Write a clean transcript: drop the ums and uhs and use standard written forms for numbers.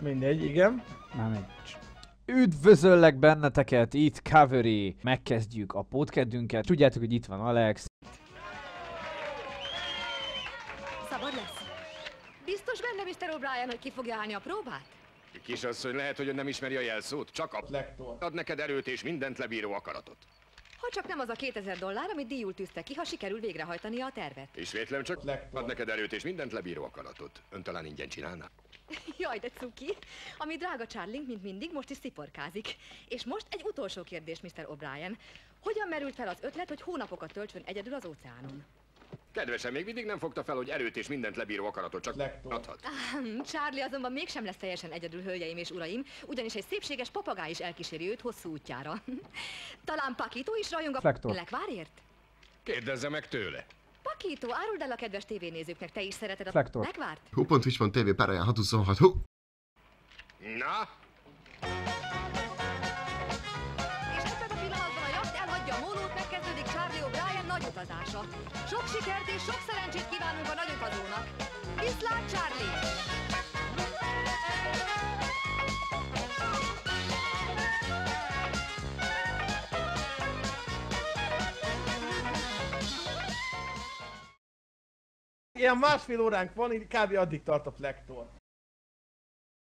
Mindegy, igen. Már megy. Üdvözöllek benneteket, itt Cavalry. Megkezdjük a podcastünket. Tudjátok, hogy itt van Alex. Szabad lesz. Biztos benne, Mr. O'Brien, hogy ki fogja állni a próbát? Kisasszony, lehet, hogy ön nem ismeri a jelszót, csak a Lektor. ad neked erőt és mindent lebíró akaratot. Ha csak nem az a $2000, amit díjul tűzte ki, ha sikerül végrehajtania a tervet. Ismétlem csak, Lektor. ad neked erőt és mindent lebíró akaratot. Ön talán ingyen csinálná? Jaj, de cuki! Ami drága Charlie, mint mindig, most is sziporkázik. És most egy utolsó kérdés, Mr. O'Brien. Hogyan merült fel az ötlet, hogy hónapokat töltsön egyedül az óceánon? Kedvesem, még mindig nem fogta fel, hogy erőt és mindent lebíró akaratot csak Lektor. adhat. Charlie azonban mégsem lesz teljesen egyedül, hölgyeim és uraim, ugyanis egy szépséges papagáj is elkíséri őt hosszú útjára. Talán Pakito is rajong a Flektor. lekvárért? Kérdezze meg tőle. Pakito, áruld el a kedves tévénézőknek, te is szereted a Flektor. lekvárt? Hu.twitch.tv per 626 Hu. Na? És ebben a pillanatban a jacht elhagyja a mólót, megkezdődik Charlie O'Brien nagy utazása. Sok sikert és sok szerencsét kívánunk a nagy utazónak. Viszlát, Charlie! Ilyen másfél óránk van, így kb. Addig tart a Flektor.